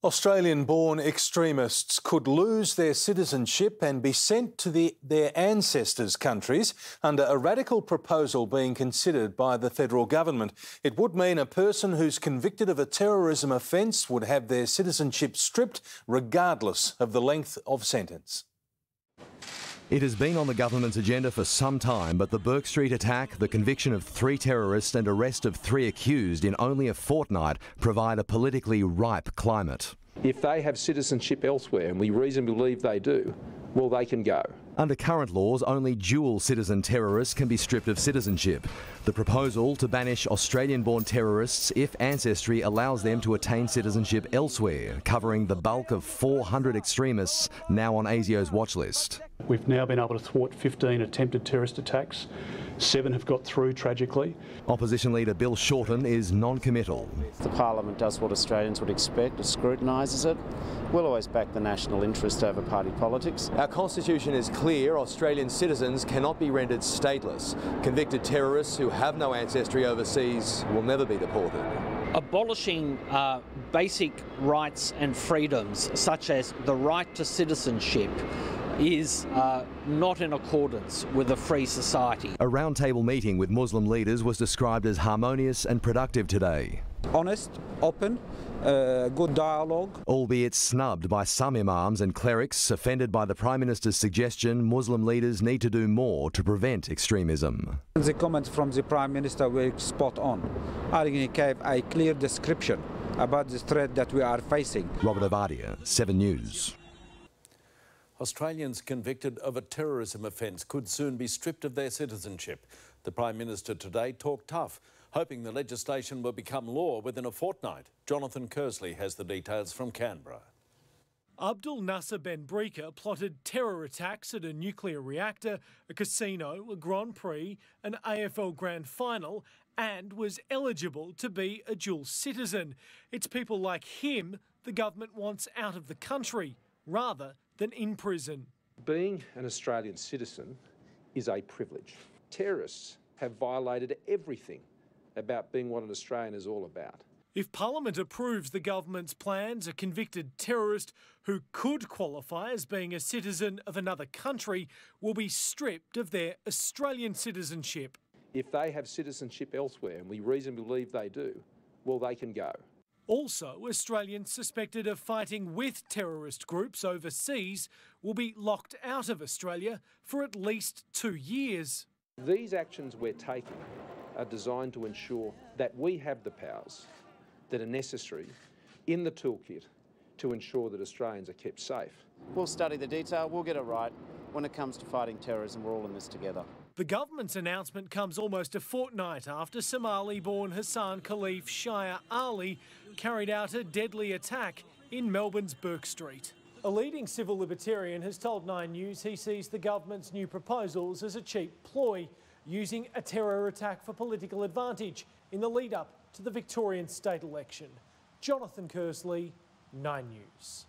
Australian-born extremists could lose their citizenship and be sent to their ancestors' countries under a radical proposal being considered by the federal government. It would mean a person who's convicted of a terrorism offence would have their citizenship stripped regardless of the length of sentence. It has been on the government's agenda for some time, but the Bourke Street attack, the conviction of 3 terrorists and arrest of 3 accused in only a fortnight provide a politically ripe climate. If they have citizenship elsewhere, and we reasonably believe they do, well, they can go. Under current laws, only dual citizen terrorists can be stripped of citizenship. The proposal to banish Australian-born terrorists if ancestry allows them to attain citizenship elsewhere, covering the bulk of 400 extremists now on ASIO's watch list. We've now been able to thwart 15 attempted terrorist attacks. 7 have got through, tragically. Opposition leader Bill Shorten is non-committal. The Parliament does what Australians would expect, it scrutinises it. We'll always back the national interest over party politics. Our constitution is clear. Australian citizens cannot be rendered stateless. Convicted terrorists who have no ancestry overseas will never be deported. Abolishing basic rights and freedoms, such as the right to citizenship, is not in accordance with a free society. A roundtable meeting with Muslim leaders was described as harmonious and productive today. Honest, open, good dialogue. Albeit snubbed by some imams and clerics offended by the Prime Minister's suggestion Muslim leaders need to do more to prevent extremism. The comments from the Prime Minister were spot on. I think he gave a clear description about the threat that we are facing. Robert Ovadia, 7 News. Australians convicted of a terrorism offence could soon be stripped of their citizenship. The Prime Minister today talked tough, hoping the legislation will become law within a fortnight. Jonathan Kersley has the details from Canberra. Abdul Nasser Ben Brika plotted terror attacks at a nuclear reactor, a casino, a Grand Prix, an AFL Grand Final, and was eligible to be a dual citizen. It's people like him the government wants out of the country, rather than in prison. Being an Australian citizen is a privilege. Terrorists have violated everything about being what an Australian is all about. If Parliament approves the government's plans, a convicted terrorist who could qualify as being a citizen of another country will be stripped of their Australian citizenship. If they have citizenship elsewhere, and we reasonably believe they do, well, they can go. Also, Australians suspected of fighting with terrorist groups overseas will be locked out of Australia for at least 2 years. These actions we're taking are designed to ensure that we have the powers that are necessary in the toolkit to ensure that Australians are kept safe. We'll study the detail, we'll get it right. When it comes to fighting terrorism, we're all in this together. The government's announcement comes almost a fortnight after Somali-born Hassan Khalif Shire Ali carried out a deadly attack in Melbourne's Bourke Street. A leading civil libertarian has told 9 News he sees the government's new proposals as a cheap ploy, using a terror attack for political advantage in the lead-up to the Victorian state election. Jonathan Kersley, 9 News.